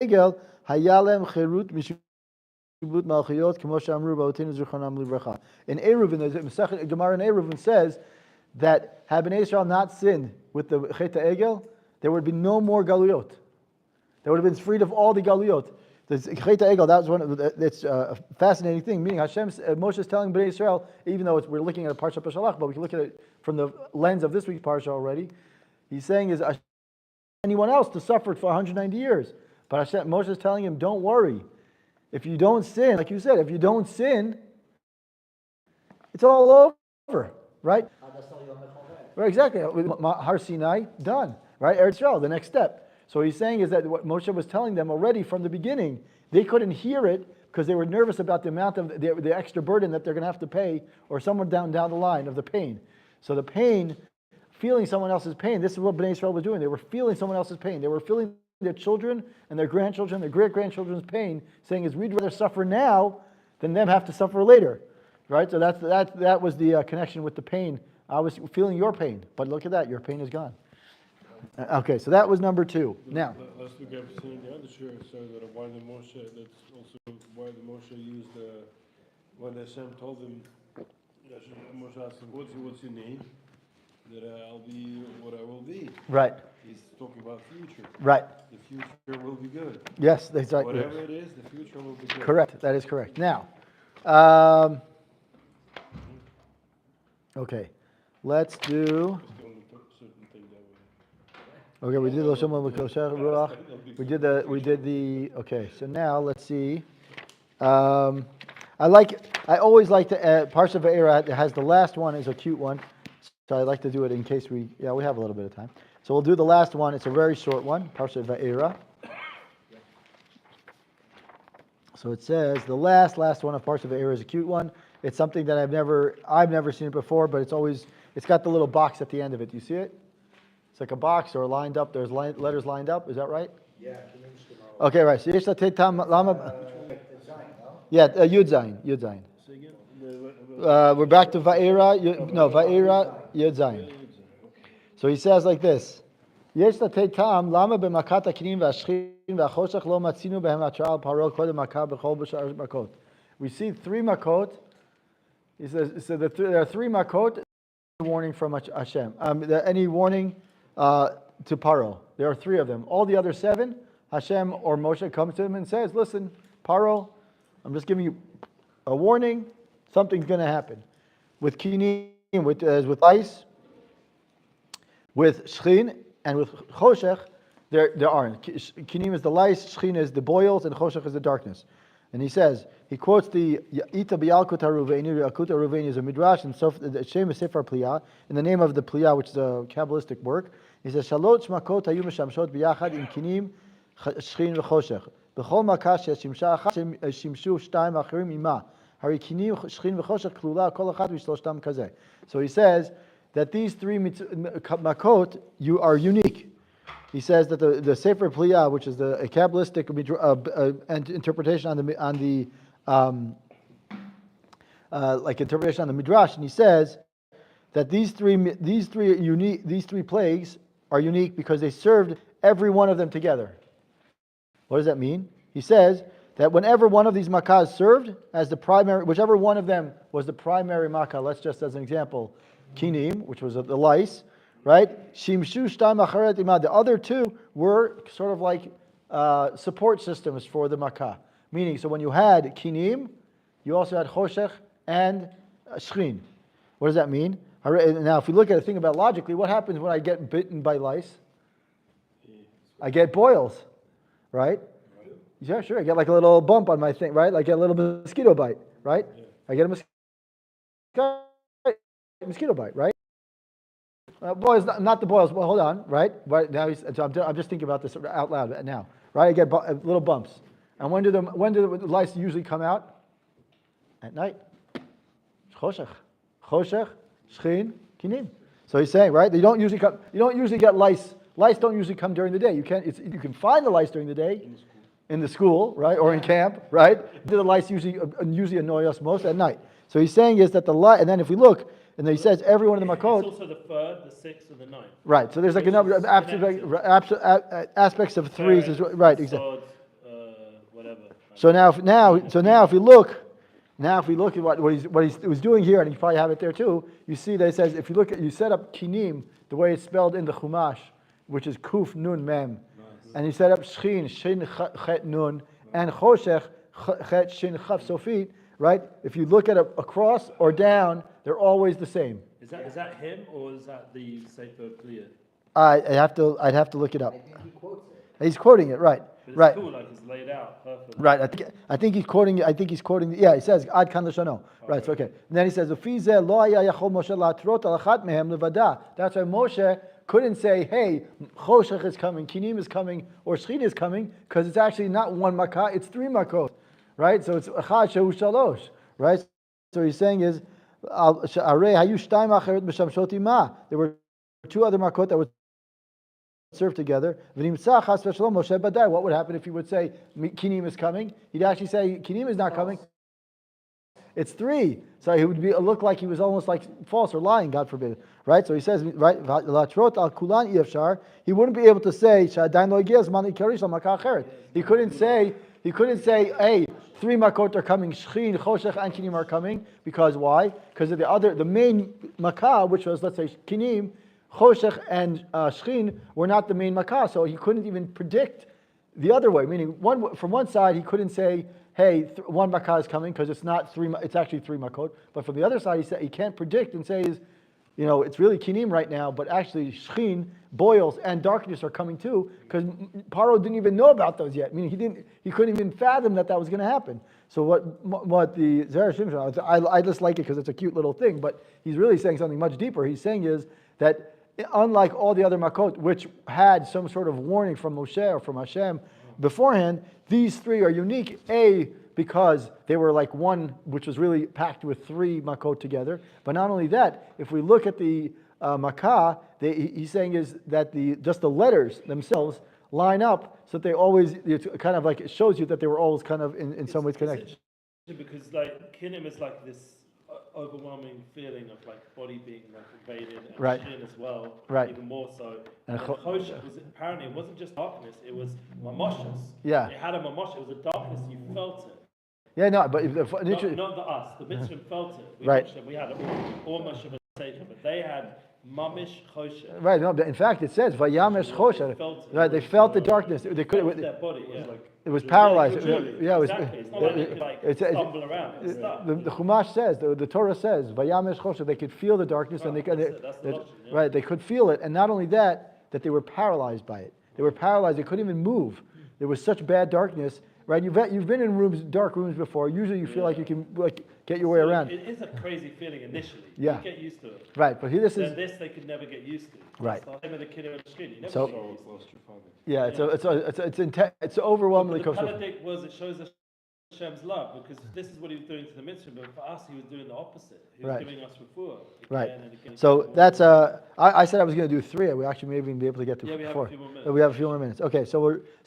ba'egel hayalem cherut mishubut malchiyot k'mo she'amru ba'otinu zichanam livracha. In Eruvin, the Masechet Gemara in Eruvin says that had Bnei Israel not sinned with the Chet HaEgel, there would be no more galuyot. They would have been freed of all the galuyot. The Chet HaEgel, that was that's a fascinating thing. Meaning Moshe is telling Bnei Israel, even though we're looking at a Parshat Peshalach, but we can look at it from the lens of this week's Parsha already. He's saying is anyone else to suffer for 190 years. But Moshe is telling him, don't worry. If you don't sin, like you said, if you don't sin, it's all over, right? Right, exactly. Har Sinai, done. Right, Eretz Israel, the next step. So he's saying is that what Moshe was telling them already from the beginning, they couldn't hear it because they were nervous about the amount of the extra burden that they're going to have to pay, or someone down the line of the pain. So the pain, feeling someone else's pain, this is what Bnei Israel was doing. They were feeling someone else's pain. They were feeling their children and their grandchildren, their great-grandchildren's pain, saying is we'd rather suffer now than them have to suffer later. Right? So that was the connection with the pain. I was feeling your pain, but look at that, your pain is gone. Okay, so that was number 2. Now, last week I've seen the other share, so that why the Moshe, that's also why the Moshe used when Hashem told him, Moshe asked him, what's your name? That I'll be what I will be. right, He's talking about future. right. The future will be good. Yes, that's right. Whatever it is, the future will be good. Correct, that is correct. Now, okay, let's do. Okay, we did the. Okay, so now let's see. I always like to add Parshat Va'era. It has the last one is a cute one, so I like to do it in case we have a little bit of time. So we'll do the last one. It's a very short one, Parshat Va'era. So it says the last one of Parshat Va'era is a cute one. It's something that I've never seen it before, but it's got the little box at the end of it. Do you see it? It's like a box or lined up. There's letters lined up. Is that right? Yeah. Okay, right. So Yesh Latei Tam Lama. Yeah, Yud Zayin. Say again? We're back to Va'era. Va'era Yud Zayin. So he says like this. Yesh Latei Tam Lama b'makat hakinim v'ashchin v'achoshech lo matzinu behem ha'tral al paro kodem makah b'chol b'shar makot. We see 3 makot. He says so there are 3 makot. Warning from Hashem. Any warning to Paro. There are 3 of them. All the other 7, Hashem or Moshe comes to him and says, listen, Paro, I'm just giving you a warning. Something's going to happen. With Kinim, with lice, with Shchin, and with Choshech, there aren't. Kinim is the lice, Shchin is the boils, and Choshech is the darkness. And he says, he quotes the Ita B'Yalkut HaRuveni, Yalkut HaRuveni is a midrash, and so the Shem is Sefer Pliyah, in the name of the Pliyah, which is a Kabbalistic work. He says, Shalot Shmakot Hayu Meshamshot B'Yachad Im Kinim Shchin V'Choshech. B'chol Makah Sheshimsha Achad Shimshu Shtayim Achirim Ima. Hari Kinim Shchin V'Choshech Klula Kol Achad V'Shloshtam Kazeh. So he says that these 3 makot are unique. He says that the Sefer Pliyah, which is a Kabbalistic interpretation on the interpretation on the midrash, and he says that these three plagues are unique because they served every one of them together. What does that mean? He says that whenever one of these makkahs served as the primary, whichever one of them was the primary makkah, let's just as an example, kinim, which was the lice, right? Shimshu shtam acharet imad. The other 2 were sort of like support systems for the makkah. Meaning, so when you had kinim, you also had choshech and shchin. What does that mean? Now, if we look at a thing about logically, what happens when I get bitten by lice? I get boils, right? Yeah, sure. I get like a little bump on my thing, right? I get a little mosquito bite, right? I get a mosquito bite, right? Boils, not the boils. Well, hold on, right? Right now, I'm just thinking about this out loud now, right? I get little bumps, and when do the lice usually come out? At night. Choshech, shchin, kinim. So he's saying, right? You don't usually get lice. Lice don't usually come during the day. You can find the lice during the day in the school, right, or in camp, right? The lice usually annoy us most at night. So he's saying is that the lice, and then if we look. And then he says every one of the makot. It's also the 3rd, the 6th, and the 9th. Right. So there's like a number of aspects of 3s. Right. Exactly. Whatever. So now if we look at what he was doing here, and you probably have it there too. You see that it says if you set up kinim the way it's spelled in the Chumash, which is kuf nun mem, and you set up shchin shin chet nun and choshech chet shin chaf sofit. Right. If you look at across or down, they're always the same. Is that him or is that the Sefer Pliyah? I'd have to look it up. I think he quotes it. He's quoting it, right? But it's Right. cool, like it's laid out perfectly. Right. I think he's quoting. Yeah, he says ad kan l'shano. Right. So okay. And then he says Ufi zeh lo haya yachol Moshe la'atrot al achat mehem levada. That's why Moshe couldn't say, "Hey, choshech is coming, kinim is coming, or shchin is coming," because it's actually not 1 makkah; it's 3 makkot. Right. So it's achad shehu shalosh. Right. So he's saying is. There were 2 other makot that would serve together. What would happen if he would say kinim is coming? He'd actually say kinim is not coming. It's 3. So he would look like he was almost like false or lying, God forbid. Right? So he says, right, he wouldn't be able to say, he couldn't say, hey, 3 makot are coming, shchin, choshech, and kinim are coming, because why? Because of the main makkah, which was, let's say, kinim, choshech, and shchin, were not the main makkah, so he couldn't even predict the other way, meaning from one side, he couldn't say, hey, 1 makkah is coming, because it's actually 3 makot, but from the other side, he can't predict and say, it's really kinim right now, but actually shchin, boils, and darkness are coming too, because Paro didn't even know about those yet. I mean, he couldn't even fathom that was going to happen. So what the Zera Shimshon, I just like it because it's a cute little thing, but he's really saying something much deeper. He's saying is that unlike all the other makot, which had some sort of warning from Moshe or from Hashem beforehand, these 3 are unique. A, because they were like one, which was really packed with three makot together. But not only that, if we look at the makah, he's saying is that just the letters themselves line up so that they always, it's kind of like, it shows you that they were always kind of in some ways connected. Because like kinim is like this overwhelming feeling of like body being like invaded, and Right. shin as well, Right. even more so. And And choshech was apparently it wasn't just darkness; it was mamoshes. Yeah. It had a mamosh. It was a darkness. You felt it. Yeah, no, but Not the us. The mitzvah felt it. We Right. watched it. We had almost a seicha, but they had mamish choshech. right, no, but in fact it says, Vayamesh Choshen. Right, they felt the darkness. They It could. was their body. Yeah. It was paralyzed. Truly, Yeah, it was. exactly. It's not like they could like stumble around. It was stuck. The Chumash says, the Torah says, Vayamesh Choshen, they could feel the darkness, and they could, That's the logic, yeah. right, they could feel it, and not only that they were paralyzed by it. They were paralyzed. They couldn't even move. There was such bad darkness. Right, you've been in dark rooms before. Usually, you feel like you can get your way around. It is a crazy feeling initially. Yeah. You get used to it. Right, but here this is. This they could never get used to. Right. It's the same with the kid on the screen. You never So- get used to it. Lost your father. Yeah, it's overwhelmingly But the kosher. paradigm was it shows Hashem's love because this is what he was doing to the mitzvah, but for us he was doing the opposite. He was Right. giving us refuah. Right. Again and again. So that's I said I was going to do 3. We actually may even be able to get to Yeah, we have 4. a few more minutes. So we have a few more minutes. Okay, so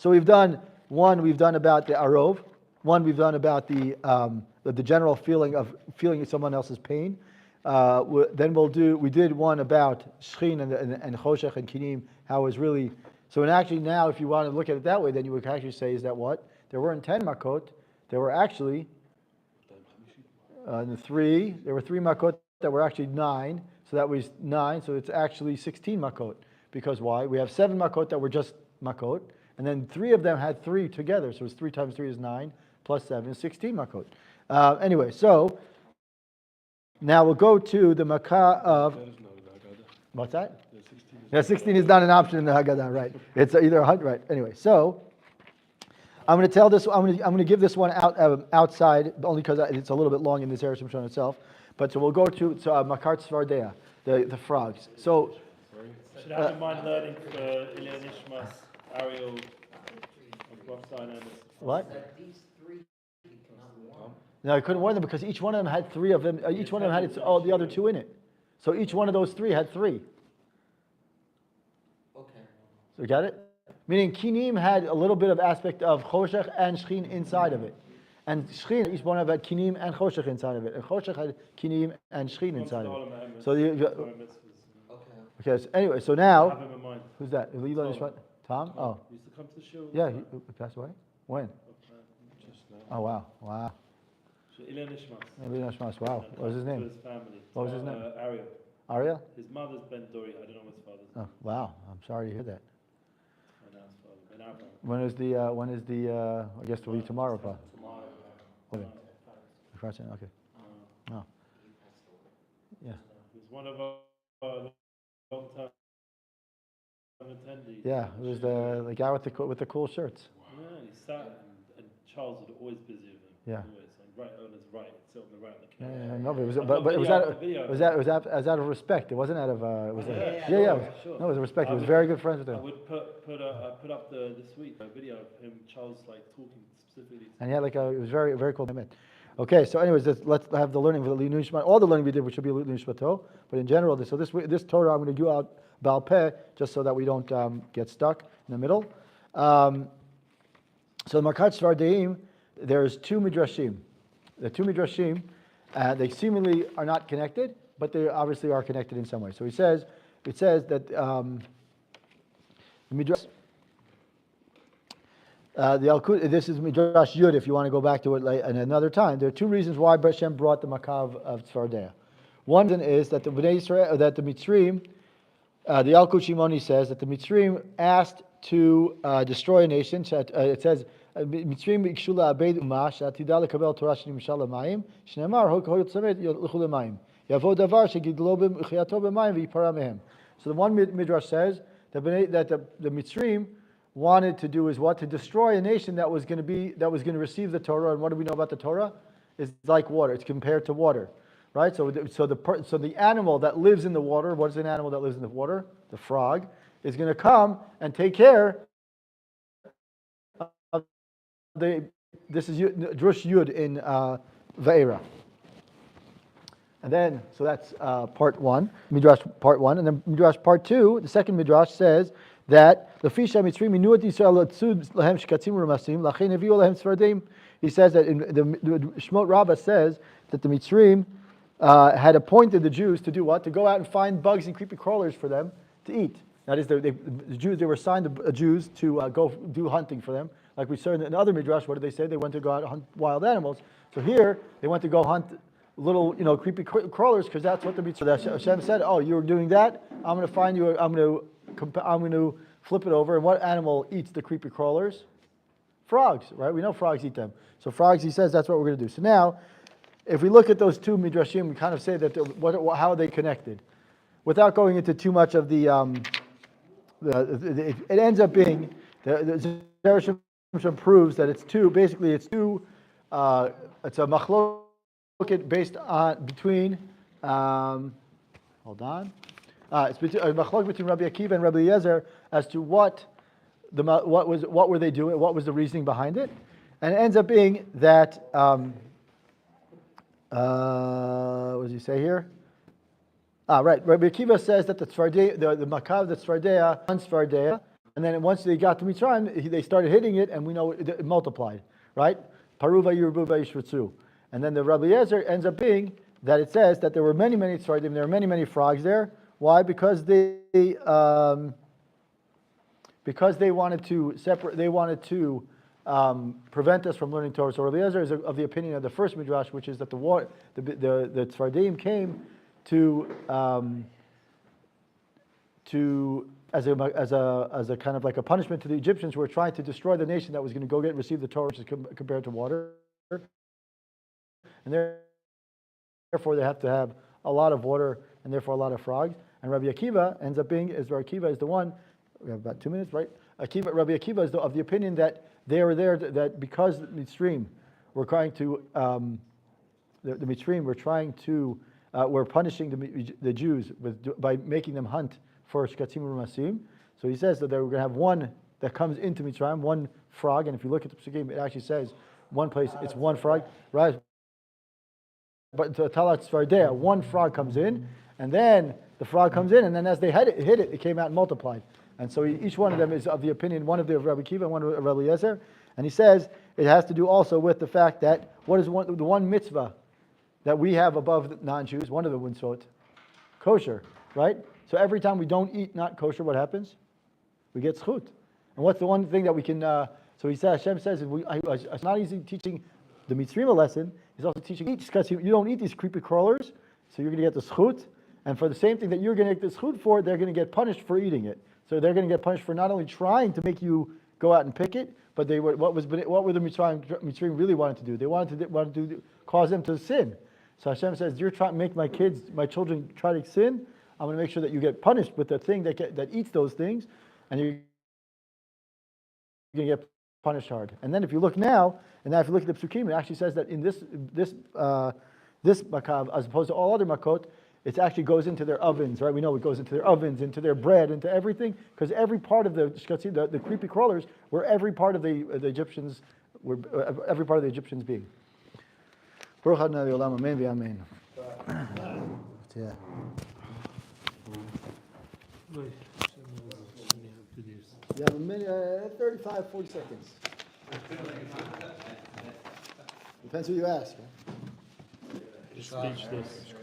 we've done one. We've done about the arov. One we've done about the general feeling of feeling someone else's pain. Then we did one about shchin and choshech and kinim. How it was really. So actually now, if you want to look at it that way, then you would actually say is that what there weren't 10 makot. There were actually 3. There were 3 makot that were actually 9. So that was 9. So it's actually 16 makot. Because why? We have 7 makot that were just makot, and then 3 of them had 3 together. So it's 3 times 3 is 9, plus 7 is 16 makot. Anyway, so now we'll go to the makah of. That is not an Haggadah. What's that? The 16 is Yeah, 16 is not an option in the Haggadah, right? It's either 100, right? Anyway, so I'm going to tell this. I'm going to give this one outside only because it's a little bit long in the Zera Shimshon itself. But so we'll go to Makar Tzvardea, the frogs. So Should have in mind learning for Ilya Nishmas, Ariel, and Rothstein and what? That these three he cannot warn. No, I couldn't warn them because each one of them had 3 of them. Each one of them had the other 2 in it. So each one of those 3 had 3. Okay. So you got it? Meaning Kinim had a little bit of aspect of Choshech and Shchin inside of it. And Shchin, each one of them had Kinim and Choshech inside of it. And Choshech had Kinim and Shchin inside of it. So Okay. okay, so anyway, so now, Have him in mind. who's that? Lilo Nishmat? Tom? Oh, He used to come to the show. yeah, he passed away? When? just now. Oh, wow, wow. So Ilya Nishmas. Lilo Nishmat, wow. What was his To name? his family. What was his name? Ariel. Aria? His mother's Ben Dori. I don't know what his father's name. Oh, wow, I'm sorry to hear that. I know his father. Ben Abraham. When is the, I guess it'll be tomorrow, Pa. Tomorrow. What? Friday, okay. Oh. Yeah. He's one of our long-time attendees. Yeah, it was the guy with the cool shirts. Yeah, he sat and Charles was always busy with him. Yeah. Always. Like, right on his right, sit on the right of the Yeah, camera. yeah, no, but it was, I've but got it was video out, after video. was out of respect. It wasn't out of, it was Yeah, sure. no, it was respect. He I was would- very good friends with I him. would put up this week a video of him, Charles, like talking specifically. And he had it was very, very cool. Okay, so anyways, let's have the learning for the Linu Nishmat. All the learning we did, which should be Linu Nishmato, but in general, this Torah I'm going to do out Baal Peh, just so that we don't get stuck in the middle. So the Makat Svardeim, there's 2 midrashim. The 2 midrashim, they seemingly are not connected, but they obviously are connected in some way. So it says that the midrash. This is Midrash Yud, if you want to go back to it at another time. There are 2 reasons why Hashem brought the Makav of Tzfardea. One reason is that the Bnei Israel, that the Mitzrim, the Yalkut Shimoni says that the Mitzrim asked to destroy a nation. It says, Mitzrim ikshu la'abed umah she'atida lekabel Torah shenimshal l'mayim shneimar hoyot tzamet yolchu l'mayim yavo davar shegidlo b'chiyato b'mayim v'yipara mehem. So the one Midrash says that the Mitzrim wanted to do is what? To destroy a nation that was going to receive the Torah. And what do we know about the Torah? It's like water. It's compared to water, right? So the animal that lives in the water, what is an animal that lives in the water? The frog is going to come and take care of the this is Drush Yud in Va'era. And then, so that's part one, Midrash part one. And then Midrash part two, the second Midrash says that he says that in the Shmot Rabbah says that the Mitzrim had appointed the Jews to do what? To go out and find bugs and creepy crawlers for them to eat. That is, the Jews, they were assigned the Jews to go do hunting for them. Like we saw in other Midrash, what did they say? They went to go out and hunt wild animals. So here, they went to go hunt little, creepy crawlers, because that's what the Mitzvah. So Hashem said, "Oh, you're doing that. I'm going to find you. I'm going to flip it over. And what animal eats the creepy crawlers? Frogs, right? We know frogs eat them. So frogs, he says, that's what we're going to do. So now, if we look at those two midrashim, we kind of say that how are they connected, without going into too much of the it ends up being the Zera Shimshon proves that it's two. Basically, it's two. It's a machlok. Based on between, hold on, it's a machlok between Rabbi Akiva and Rabbi Eliezer as to what were they doing, what was the reasoning behind it, and it ends up being that what does he say here? Right. Rabbi Akiva says that the makav, the tzvardeya, tzvardeya, and then once they got to Mitzrayim, they started hitting it, and we know it multiplied, right? Paruva yirbuva yishvatzu. And then the Rabbi Eliezer ends up being that it says that there were many tzvardim, there were many frogs there. Why? Because they wanted to separate, they wanted to prevent us from learning Torah. So Rabbi Eliezer is of the opinion of the first midrash, which is that the tzvardim came as a kind of like a punishment to the Egyptians who were trying to destroy the nation that was going to go receive the Torah, which is compared to water. And therefore they have to have a lot of water and therefore a lot of frogs. And Rabbi Akiva ends up being, Rabbi Akiva is the one, we have about 2 minutes, right? Rabbi Akiva is of the opinion that they were there, that because the Mitzrim were trying to, the Mitzrim were trying to, were punishing the Jews by making them hunt for shkatzim u'masim. So he says that they were going to have one that comes into Mitzrayim, one frog, and if you look at the Psukim, it actually says one place, it's one frog, right? But to Talat Tzvardeya, one frog comes in, and then the frog comes in, and then as they hit it, it came out and multiplied. And so each one of them is of the opinion, one of the Rabbi Akiva and one of Rabbi Eliezer, and he says it has to do also with the fact that what is the one mitzvah that we have above non-Jews, one of the mitzvot, kosher, right? So every time we don't eat not kosher, what happens? We get zchut. And what's the one thing that we can, so he says, Hashem says, it's not easy teaching the Mitzrim a lesson. He's also teaching each, because you don't eat these creepy crawlers, so you're going to get the zchut. And for the same thing that you're going to get the zchut for, they're going to get punished for eating it. So they're going to get punished for not only trying to make you go out and pick it, but what were the Mitzrim really wanted to do? They wanted to cause them to sin. So Hashem says, you're trying to make my children try to sin. I'm going to make sure that you get punished with the thing that eats those things, and you're going to get punished hard. And then if you look now, and now if you look at the Psukim, it actually says that in this makav, as opposed to all other makot, it actually goes into their ovens, right? We know it goes into their ovens, into their bread, into everything, because every part of the creepy crawlers were every part of the Egyptians, every part of the Egyptians being. Baruch Adonai Olam, amen v'amen. Yeah. You have a minute, 35, 40 seconds. Depends who you ask. Speechless.